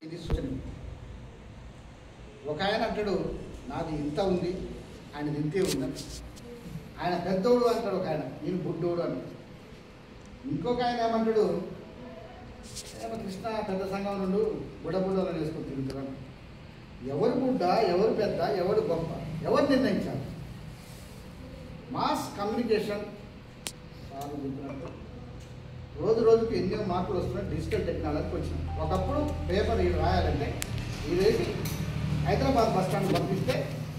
ఇది సూచన. ఒక ఆయన అంటాడు నాది ఇంత ఉంది, ఆయనది ఇంతే ఉందని. ఆయన పెద్దోడు అంటాడు ఒక ఆయన, నేను బుడ్డోడు అంటాడు. ఇంకొక ఆయన ఏమంటాడు కృష్ణ పెద్ద సంఘం నుండి బుడ్డబుడ్డలను వేసుకొని తిరుగుతాడు. ఎవరు బుడ్డ, ఎవరు పెద్ద, ఎవరు గొప్ప, ఎవరు నిర్ణయించాలి? మాస్ కమ్యూనికేషన్ చాలా చెప్పినట్టు రోజు రోజుకి ఎన్నో మార్పులు వస్తున్నాయి. డిజిటల్ టెక్నాలజీకి వచ్చినాం. ఒకప్పుడు పేపర్ ఇది రాయాలంటే ఇదేసి హైదరాబాద్ బస్ స్టాండ్ పంపిస్తే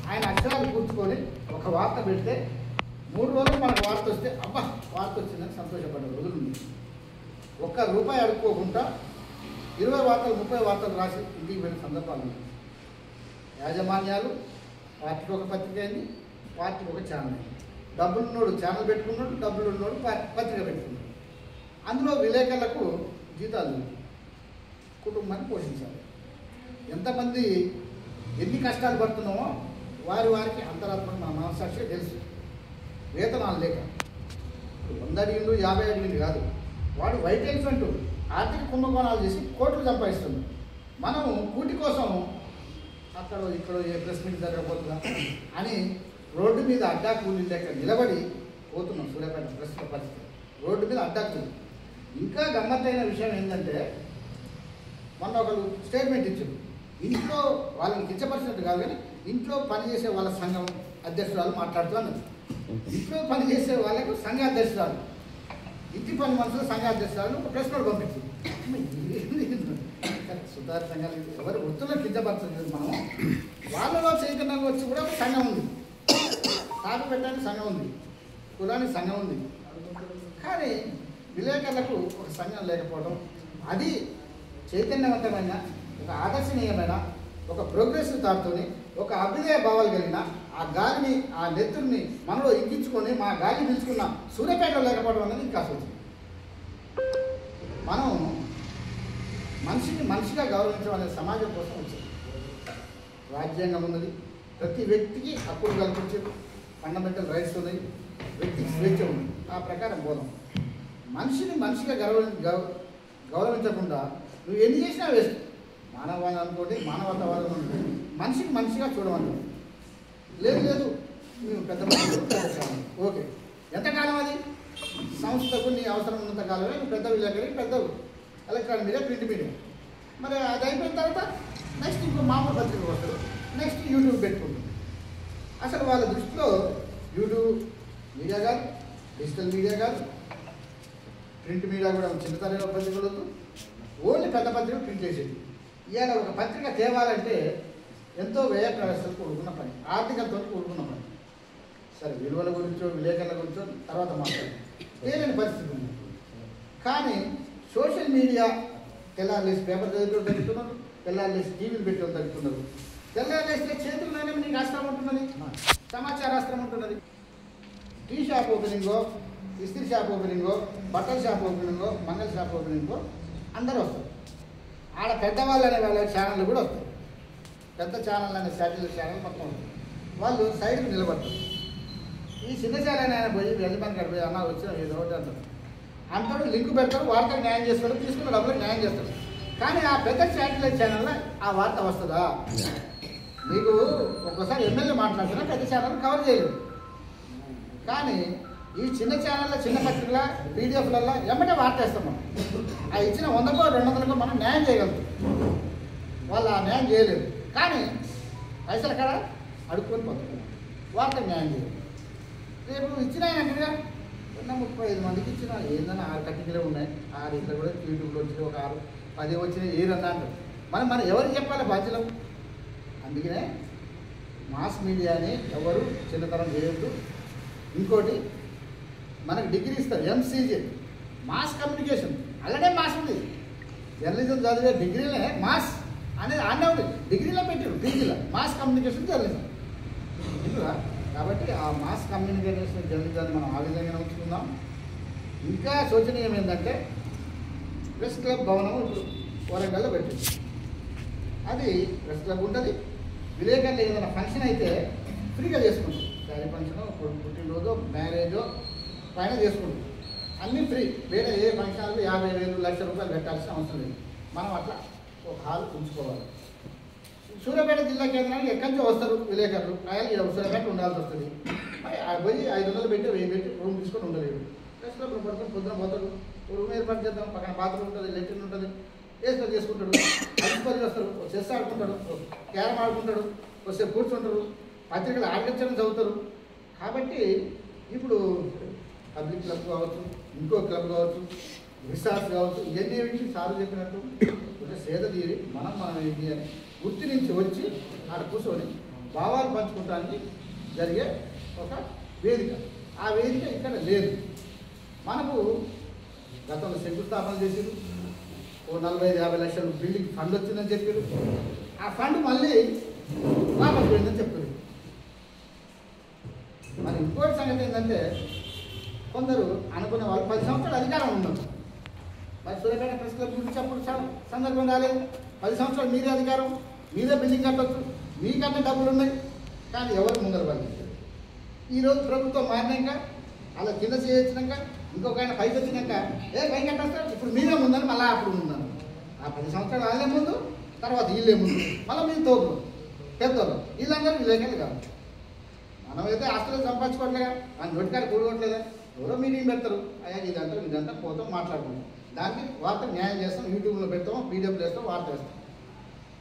ఆయన అక్షరాలు కూర్చుకొని ఒక వార్త పెడితే 3 రోజులు మనకు వార్త వస్తే అబ్బా వార్త వచ్చిందని సంతోషపడ్డ రోజులు ఉంది. ₹1 అడుక్కోకుండా 20 వార్తలు 30 వార్తలు రాసి ఇంటికి వెళ్ళిన సందర్భాలు ఉన్నాయి. యాజమాన్యాలు పార్టీకి ఒక పత్రిక అయింది, పార్టీకి ఒక ఛానల్ అయింది. డబ్బులున్నోడు ఛానల్ పెట్టుకున్నాడు, డబ్బులు ఉన్నోడు పత్రిక పెట్టుకున్నాడు. అందులో విలేకరులకు జీతాలు కుటుంబాన్ని పోషించాలి. ఎంతమంది ఎన్ని కష్టాలు పడుతున్నామో వారికి అంతరాత్మ మన మనస్సాక్షి తెలుసు. వేతనాలు లేక 100 అడిగిండు 50 అడిగిండు కాదు, వాడు వైట్ ఎలిఫెంట్ ఆర్థిక కుంభకోణాలు చేసి కోట్లు సంపాదిస్తుంది. మనము కూటి కోసం అక్కడ ఇక్కడ ఏ ప్రెస్ మీట్ జరగబోతుందా అని రోడ్డు మీద అడ్డా కూలీ లేక నిలబడి పోతున్నాం. సూర్యాపేట ప్రస్తుత పరిస్థితి రోడ్డు మీద అడ్డా కూలీ. ఇంకా గమ్మత్తైన విషయం ఏంటంటే మొన్న ఒకరు స్టేట్మెంట్ ఇచ్చారు. ఇంట్లో వాళ్ళని కించపరిచినట్టు కాదు కానీ ఇంట్లో పనిచేసే వాళ్ళ సంఘం అధ్యక్షురాలు మాట్లాడుతూ అన్నది. ఇంట్లో పనిచేసే వాళ్ళకు సంఘ అధ్యక్షురాలు, ఇంటి పని మనుషులు సంఘ అధ్యక్షురాలు ఒక ప్రెస్ నోట్ పంపించింది. సుధార సంఘాలు ఎవరు వృత్తుల్లో కించపరచలేదు. మనం వాళ్ళలో చైతన్యంగా వచ్చి కూడా ఒక సంఘం ఉంది, తాగు పెట్టడానికి సంఘం ఉంది, కులానికి సంఘం ఉంది. కానీ విలేకరులకు ఒక సంఘం లేకపోవడం, అది చైతన్యవంతమైన ఒక ఆదర్శనీయమైన ఒక ప్రోగ్రెసివ్ థాట్తోని ఒక అభ్యుదయ భావాలు కలిగిన ఆ గాలిని ఆ నెత్తుడిని మనలో ఎక్కించుకొని మా గాలిని పిలుచుకున్న సూర్యాపేటలో లేకపోవడం అనేది ఇంకా సూచన. మనం మనిషిని మనిషిగా గౌరవించడం అనేది సమాజం కోసం వచ్చింది. రాజ్యాంగం ఉన్నది, ప్రతి వ్యక్తికి హక్కులు కల్పించేది, ఫండమెంటల్ రైట్స్ ఉన్నాయి, వ్యక్తికి స్వేచ్ఛ ఉంది. ఆ ప్రకారం పోదాం. మనిషిని మనిషిగా గౌరవించకుండా నువ్వు ఎన్ని చేసినా వేస్ట్. మానవవాదం అనుకోండి, మానవతావాదం అనుకోండి, మనిషిని మనిషిగా చూడమంటావు. లేదు నువ్వు పెద్ద ఓకే, ఎంతకాలం అది సంస్థకు నీ అవసరం ఉన్నంత కాలమే నువ్వు పెద్ద విలేకరి, పెద్ద ఎలక్ట్రానిక్ మీడియా, ప్రింట్ మీడియా. మరి అది అయిపోయిన తర్వాత నెక్స్ట్ ఇంకో మామూలు పత్రిక వస్తారు, నెక్స్ట్ యూట్యూబ్ పెట్టుకుంటుంది. అసలు వాళ్ళ దృష్టిలో యూట్యూబ్ మీడియా కాదు, డిజిటల్ మీడియా కాదు, ప్రింట్ మీడియా కూడా చిన్నతనంలో పత్రికలు ఓన్లీ పెద్ద పత్రికలు ప్రింట్ చేసేది. ఇవాళ ఒక పత్రిక తేవాలంటే ఎంతో వ్యయ ప్రవేశాలు కూడుకున్న పని, ఆర్థికంతో కూడుకున్న పని. సరే విలువల గురించో విలేకరుల గురించో తర్వాత మాట్లాడాలి, తేలేని పరిస్థితి ఉంది. కానీ సోషల్ మీడియా తెల్లారులేసి పేపర్ చదివేటోళ్ళు తగ్గుతున్నారు, తెల్లారులేసి టీవీలు పెట్టేవాళ్ళు తగ్గుతున్నారు. తెల్లారులేస్తే చేతుల్లోనే నీకు అస్త్రం ఉంటున్నది, సమాచార అస్త్రం ఉంటున్నది. టీ షాప్ ఓపెనింగో, ఇస్త్రీ షాప్ ఓపెనింగో, బట్టల షాప్ ఓపెనింగో, మంగళ షాప్ ఓపెనింగో అందరూ వస్తారు. ఆడ పెద్దవాళ్ళు అనే వాళ్ళ ఛానళ్ళు కూడా వస్తారు. పెద్ద ఛానల్ అనే శాటిలైట్ ఛానల్ మొత్తం ఉంటుంది. వాళ్ళు సైడ్కి నిలబడతారు. ఈ చిన్న ఛానల్ ఆయన పోయి యజమాని కాడ పోయి అన్న వచ్చిన ఏదో ఒకటి అంటారు. అంటాడు, లింక్ పెడతారు, వార్తకు న్యాయం చేస్తాడు, తీసుకున్న డబ్బులకు న్యాయం చేస్తాడు. కానీ ఆ పెద్ద శాటిలైట్ ఛానల్లో ఆ వార్త వస్తుందా? మీకు ఒక్కోసారి ఎమ్మెల్యే మాట్లాడుతున్నా పెద్ద ఛానల్ కవర్ చేయలేదు. కానీ ఈ చిన్న ఛానల్లో చిన్న పత్రికల పీడిఎఫ్లలో ఎమ్మటే వార్త వేస్తాం. మనం ఆ ఇచ్చిన 100కో 200కో మనం న్యాయం చేయగలుగుతాం. వాళ్ళు ఆ న్యాయం చేయలేదు. కానీ పైసలు కాడ అడుక్కొని పోతారు, వార్త న్యాయం చేయలేదు. రేపు ఇచ్చిన ఆయనగా 35 మందికి ఇచ్చిన ఏందన్నా 6 కట్టికలే ఉన్నాయి, 6 ఇట్లా కూడా యూట్యూబ్లో వచ్చినాయి, ఒక 6-10 వచ్చినాయి, ఏదన్నా అంటారు. మనం ఎవరికి చెప్పాలి బాధ్యతలు? అందుకనే మాస్ మీడియాని ఎవరు చిన్నతనం చేయొద్దు. ఇంకోటి మనకు డిగ్రీ ఇస్తారు, ఎంసీజే మాస్ కమ్యూనికేషన్. అలాగే మాస్ ఉంది. జర్నలిజం చదివే డిగ్రీలే మాస్ అనేది అన్నీ ఉంది, డిగ్రీలో పెట్టారు, పీజీలో మాస్ కమ్యూనికేషన్ జర్నలిజం ఇందులో. కాబట్టి ఆ మాస్ కమ్యూనికేషన్ జర్నలిజాన్ని మనం ఆ విధంగా ఉంచుకుందాం. ఇంకా శోచనీయం ఏంటంటే ప్రెస్ క్లబ్ భవనం ఇప్పుడు వరంగల్లో పెట్టింది. అది ప్రెస్ క్లబ్ ఉంటుంది. విలేకరులు ఏదైనా ఫంక్షన్ అయితే ఫ్రీగా చేసుకుంటాం. శారీ ఫంక్షను, పుట్టినరోజు, మ్యారేజో పైన చేసుకుంటాం, అన్నీ ఫ్రీ. వేరే ఏ ఫంక్షన్లకు 50,000 1,00,000 రూపాయలు పెట్టాల్సిన అవసరం లేదు. మనం అట్లా ఒక హాల్ ఉంచుకోవాలి. సూర్యాపేట జిల్లా కేంద్రానికి ఎక్కడి నుంచి వస్తారు విలేకరులు, ఆయన సూర్యాపేట ఉండాల్సి వస్తుంది. పోయి 500 పెట్టి 1000 పెట్టి రూమ్ తీసుకొని ఉండలేదు. ప్లస్లో పడుకొని పొద్దున పోతాడు, రూమ్ ఏర్పాటు చేద్దాం, పక్కన బాత్రూమ్ ఉంటుంది, లెట్రిన్ ఉంటుంది, వేసుకొని చేసుకుంటాడు. అధిపతి వస్తారు, చెస్ ఆడుకుంటాడు, క్యారమ్ ఆడుకుంటాడు, వస్తే కూర్చుంటారు, పత్రికలు ఆర్గనైజేషన్ చదువుతారు. కాబట్టి ఇప్పుడు పబ్లిక్ క్లబ్ కావచ్చు, ఇంకో క్లబ్ కావచ్చు, రిసార్ట్స్ కావచ్చు, ఇవన్నీ ఏమిటి సార్ చెప్పినట్టు ఒక సేద తీరి మనం ఏంటి అని వృత్తి నుంచి వచ్చి ఆడ కూర్చొని భావాలు పంచుకోవడానికి జరిగే ఒక వేదిక. ఆ వేదిక ఇక్కడ లేదు. మనకు గతంలో శంకుస్థాపన చేసారు, ఓ 45-50 లక్షలు బిల్డింగ్ ఫండ్ వచ్చిందని చెప్పారు. ఆ ఫండ్ మళ్ళీ వాపసు పోయిందని చెప్పారు. మరి ఇంకోటి సంగతి ఏంటంటే కొందరు అనుకునే వాళ్ళు 10 సంవత్సరాలు అధికారం ఉండదు. మరి సూర్యాపేట ప్రెస్ క్లబ్ గురించి అప్పుడు సందర్భం రాలేదు. 10 సంవత్సరాలు మీరే అధికారం, మీరే బిల్డింగ్ కట్టవచ్చు, మీకన్నా డబ్బులు ఉన్నాయి, కానీ ఎవరు ముందర పనిచేశారు. ఈరోజు ప్రభుత్వం మారినాక అలా కింద చేయొచ్చినాక ఇంకొక ఆయన పైకి వచ్చినాక పైకి కట్టేస్తారు. ఇప్పుడు మీరే ముందని మళ్ళీ అప్పుడు ముందన్నారు. ఆ 10 సంవత్సరాలు వాళ్ళే ముందు, తర్వాత వీళ్ళే ముందు, మళ్ళీ మీరు తోపులు పెద్దోళ్ళు, వీళ్ళందరూ విలేకరులు కాదు. మనమైతే ఆస్తులు సంపాదించుకోవట్లేదా, మన నోటికాడ కూడుకోవట్లేదా, ఎవరో మీటింగ్ పెడతారు, అయ్యా ఇదంతా పోతాం మాట్లాడుకుంటాం, దానికి వార్త న్యాయం చేస్తాం, యూట్యూబ్లో పెడతాం, పీడిఎఫ్లు వేస్తాం, వార్త వేస్తాం.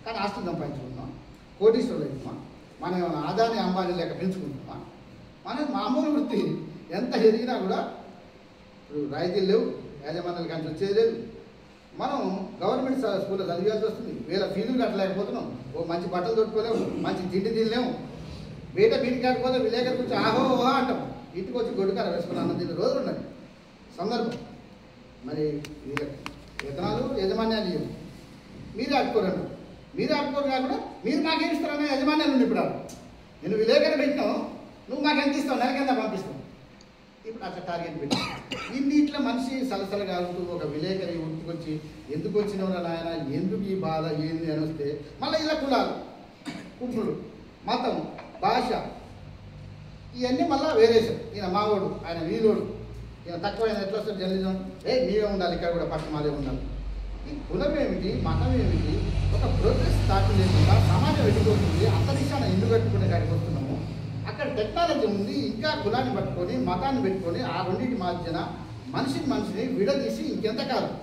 కానీ ఆస్తులు సంపాదించుకుంటున్నాం, కోటీశ్వరులు అవుతున్నాం, మనం ఏమైనా ఆదాని అంబానీ లేక పెంచుకుంటున్నాం. మన మామూలు వృత్తి ఎంత ఎదిగినా కూడా ఇప్పుడు రాయితీలు లేవు, యాజమాన్యాలు కానీ వచ్చేది లేదు. మనం గవర్నమెంట్ స్కూల్లో చదివాల్సి వస్తుంది, వేల ఫీజులు కట్టలేకపోతున్నాం, ఓ మంచి బట్టలు దొరుకుకోలేము, మంచి తిండి తినలేము. బయట బీటి కాకపోతే విలేకరు కూర్చొని ఆహో అంటాం, ఇంటికి వచ్చి గొడ్డుకార వేసుకుని అన్నం తినే రోజులు ఉన్నాయి సందర్భం. మరి వేతనాలు యజమాన్యాలు ఇవ్వరు, మీరే ఆడుకోరండి, మీరే ఆడుకోరు కాకుండా మీరు మాకేం ఇస్తారన్న యజమాన్యాలు ఉంది. ఇప్పుడు నేను విలేకరు పెట్టినావు, నువ్వు మాకు ఎంత ఇస్తావు, నెలకెంత పంపిస్తావు. ఇప్పుడు అట్లా టార్గెట్ పెట్టి ఇన్నిట్లో మనిషి సలసల కాలుతూ ఒక విలేకరి ఉట్టుకొచ్చి ఎందుకు వచ్చినవరా నాయన, ఎందుకు ఈ బాధ ఏంది అని వస్తే మళ్ళీ ఇలా కులాలు, కుటుంబులు, మతం, భాష ఇవన్నీ మళ్ళీ వేరేసాం. ఈయన మావోడు, ఆయన వీలోడు, ఈయన తక్కువ ఆయన ఎట్లా వస్తారు జర్నలిజం, మీవే ఉండాలి, ఇక్కడ కూడా పట్టు మాదే ఉండాలి. ఈ కులం ఏమిటి, మతం ఏమిటి, ఒక ప్రోగ్రెస్ స్టార్ట్ లేకుండా సమాజం వెళ్ళిపోతుంది. అంతరిక్షాన ఇల్లు కట్టుకునే కాడికి వస్తున్నాము. అక్కడ టెక్నాలజీ ఉంది, ఇంకా కులాన్ని పట్టుకొని మతాన్ని పెట్టుకొని ఆ రెండింటి మధ్యన మనిషిని విడదీసి ఇంకెంతకాలం.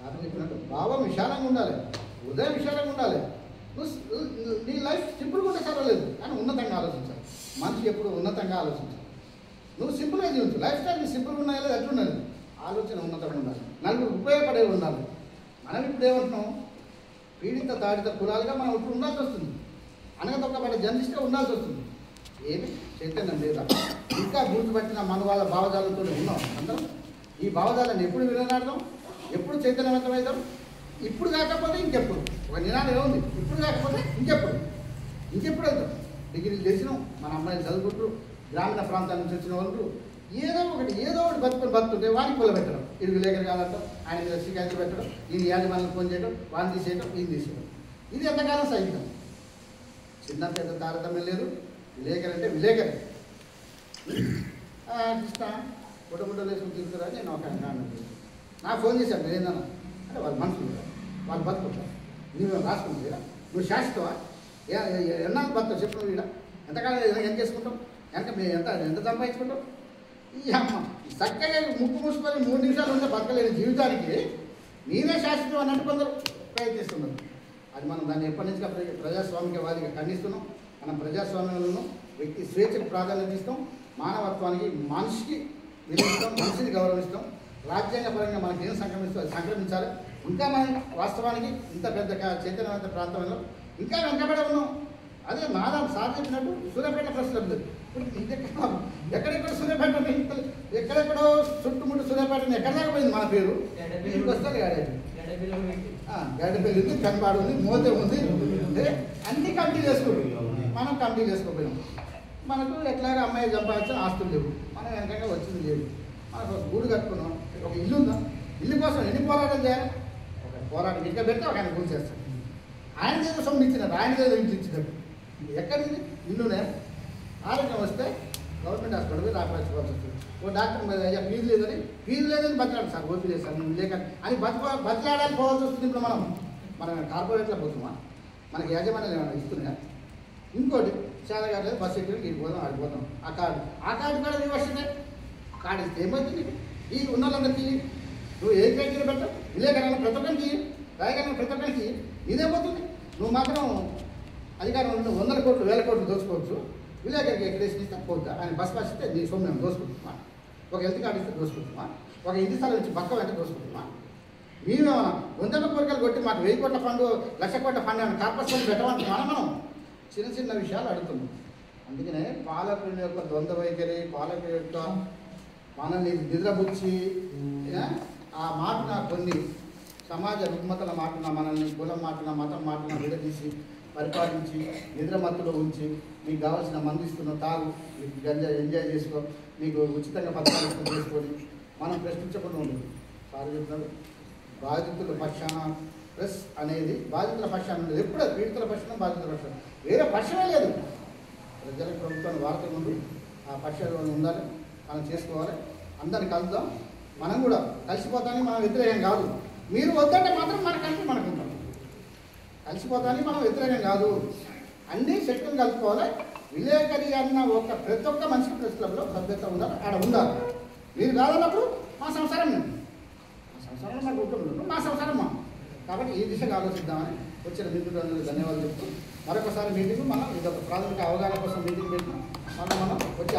అతను చెప్పినట్టు భావం విశాలంగా ఉండాలి, హృదయం విశాలంగా ఉండాలి. నీ లైఫ్ సింపుల్గా ఉంటే సర్వలేదు, కానీ ఉన్నతంగా ఆలోచించాలి. మనిషి ఎప్పుడు ఉన్నతంగా ఆలోచించాలి. నువ్వు సింపుల్గా జీవించు, లైఫ్ స్టైల్ సింపుల్గా ఉన్నాయో లేదు ఎట్లున్నది, ఆలోచన ఉన్నతంగా ఉండాలి, నలుగురు ఉపయోగపడే ఉండాలి. మనం ఇప్పుడు ఏమంటున్నాం, పీడిత తాడిత కులాలుగా మనం ఇప్పుడు ఉండాల్సి వస్తుంది, అనగతొక్కబడ్డ జర్నలిస్ట్గా ఉండాల్సి వస్తుంది. ఏమి చైతన్యం లేదా, ఇంకా గుర్తుపట్టిన మన వాళ్ళ భావజాలంతో ఉన్నాం అందరం. ఈ భావజాలను ఎప్పుడు విననాడదాం, ఎప్పుడు చైతన్యవంతమవుతాం, ఇప్పుడు కాకపోతే ఇంకెప్పుడు. ఒక నినాదం ఏముంది, ఇప్పుడు కాకపోతే ఇంకెప్పుడు అవుతాం. డిగ్రీలు చేసినాం, మన అమ్మాయిలు చదువుకుంటారు, గ్రామీణ ప్రాంతాల నుంచి వచ్చిన వాళ్ళు ఏదో ఒకటి బతుకుంటే వాడికి పొల పెట్టడం, ఇది విలేకరు కాదంటాం, ఆయన మీద షికాయతలు పెట్టడం, ఈయన యాజమాన్యం ఫోన్ చేయడం, వాడిని తీసేయడం, ఈయన తీసేయడం. ఇది ఎంతకాలం సహితం. చిన్న పెద్ద తారతమ్యం లేదు. విలేకరు అంటే విలేకరు. కృష్ణ గుడ్డలు వేసుకుని తిరుగుతారా, నేను ఒక నాకు ఫోన్ చేశాను, నేనేందన్నా అంటే వాళ్ళ మనుషులు, వాళ్ళు బతుకుంటారు, నువ్వు రాసుకుంటా, నువ్వు శాశ్వతవా, ఎన్నాళ్ళు బతుకు చెప్పు, ఇక్కడ ఎంతకాలం ఏం చేసుకుంటాం, ఎంత సంపాదించుకుంటాం. ఈ అమ్మ చక్కగా ముక్కు మూసుకొని 3 నిమిషాలు ఉంటే బతకలేని జీవితానికి నేనే శాశ్వతం అన్నట్టు కొందరు ప్రయత్నిస్తున్నారు. అది మనం దాన్ని ఎప్పటి నుంచి ప్రజాస్వామికవాదిగా ఖండిస్తున్నాం. మనం ప్రజాస్వామ్యంలో వ్యక్తి స్వేచ్ఛకు ప్రాధాన్యత ఇస్తాం, మానవత్వానికి, మనిషికి విలువిస్తాం, మనిషిని గౌరవిస్తాం. రాజ్యాంగపరంగా మనకి ఏం సంక్రమించాలి. ఇంకా మనం వాస్తవానికి ఇంత పెద్ద చైతన్యవంత ప్రాంతంలో ఇంకా వెంటబడి ఉన్నాం. అదే నాదా సార్ చెప్పినట్టు సూర్యాపేట ప్రెస్ క్లబ్ ఎక్కడెక్కడ సూర్యాపేట, ఎక్కడెక్కడో చుట్టుముట్టు సూర్యాపేట ఎక్కడ దాకా పోయింది మన పేరు. ఇంటికి వస్తారు గడ్డపల్లి ఉంది, కనపాడు ఉంది, మోతే ఉంది, అన్ని కమిటీ చేసుకుంటాం. మనం కమిటీ చేసుకోపోయినాం. మనకు ఎట్లాగా అమ్మాయి సంపాదించిన ఆస్తులు లేవు, మనం వెనకంగా వచ్చింది లేదు. మనకు ఒక గూడు కట్టుకున్నాం, ఒక ఇల్లు ఉందా, ఇల్లు కోసం ఎన్ని పోరాటం చేయాలి. ఒక పోరాటం ఇంకా పెడితే ఒక ఆయన గురి చేస్తాడు. ఆయన ఏదో సొమ్ము ఇచ్చినారు, ఆయన ఏదో ఇంటి ఇచ్చినట్టు. ఎక్కడిది ఇల్లునే. ఆరోగ్యం వస్తే గవర్నమెంట్ హాస్పిటల్ పోయి రాకపోవాల్సి వస్తుంది. ఓ డాక్టర్ మీద అయ్యా ఫీజు లేదని బతలాడు సార్, ఓపీ లేదు సార్, నువ్వు లేక అని బతలాడాలి పోవాల్సి వస్తుంది. ఇప్పుడు మనం మనం కార్పొరేట్లో పోతున్నామా, మనకి యాజమాన్యాలు ఏమైనా ఇస్తున్నాయా? ఇంకోటి చాలా కాదు, బస్సు ఎక్కి ఇడిపోదాం ఆడిపోతాం. ఆ కార్డు కూడా రివర్షనే. కార్డు ఇస్తే ఏమవుతుంది? ఈ ఉన్న వాళ్ళందరికీ నువ్వు ఏ క్రైటీరియా పెట్టావు? విలేకరణ ప్రతి ఒక్కరికి, రాయగలన ప్రతి ఒక్కరికి ఇదేమవుతుంది? నువ్వు మాత్రం అధికారం ఉంటే 100 కోట్లు 1000 కోట్లు దోచుకోవచ్చు. విలేకరికి ఎక్కడేసి ఇస్తే పోద్దా? ఆయన బస్ పాస్ ఇస్తే నీ సొమ్ము మేము దోసుకుంటున్నామా? ఒక హెల్త్ కార్డు ఇస్తే దోసుకుంటున్నామా? ఒక ఇంటి స్థలం ఇచ్చి పక్క వెంట దోసుకుంటున్నామా? మేమేమన్నా 100 కోరికలు కొట్టి మాకు 1000 కోట్ల ఫండ్ 1,00,000 కోట్ల ఫండ్ ఏమైనా కార్పొరేషన్ పెట్టమంటున్నాం? మనం చిన్న చిన్న విషయాలు అడుగుతున్నాం. అందుకనే పాలకుని యొక్క ద్వంద్వ వైఖరి, పాలకుని యొక్క మనల్ని నిద్రపుచ్చి ఆ మాటన కొన్ని సమాజ రుగ్మతల మాటన మనల్ని కులం మాటన మతం మాటన విడదీసి పరిపాలించి నిద్రమత్తులో ఉంచి మీకు కావాల్సిన మందు ఇస్తున్న తాగు, మీకు గంజా ఎంజాయ్ చేసుకో, మీకు ఉచితంగా పథకాలు చేసుకొని మనం ప్రశ్నించకుండా ఉండదు. సార్ చెప్తున్నాడు బాధితుల పక్షాన ప్రెస్ అనేది బాధితుల పక్షాన ఉండదు. ఎప్పుడు పీడితుల పక్షాన బాధితుల పక్షాన, వేరే పక్షమే లేదు. ప్రజలకు ప్రభుత్వాన్ని వార్తలు ముందు ఆ పక్షంలో ఉండాలి, మనం చేసుకోవాలి. అందరిని కలుద్దాం, మనం కూడా కలిసిపోతానికి మనం వ్యతిరేకం కాదు. మీరు వద్దంటే మాత్రం మన కలిసి మనకు ఉంటాం. కలిసిపోతానికి మనం వ్యతిరేకం కాదు. అన్ని శక్తులు కలుపుకోవాలి. విలేకరి అన్న ప్రతి ఒక్క మనిషికి ప్రెస్ క్లబ్లో సభ్యత ఉండాలి, ఆడ ఉండాలి. మీరు కాదన్నప్పుడు మా సంసారం సంసారంలో మాకు కుటుంబం, మా సంసారం మా. కాబట్టి ఈ దిశగా ఆలోచిద్దామని వచ్చిన మిత్రులందరికీ ధన్యవాదాలు చెప్తూ మరొకసారి మీటింగ్ మనం ఇదొక ప్రాథమిక అవగాహన కోసం మీటింగ్ పెట్టినాం. మనం వచ్చి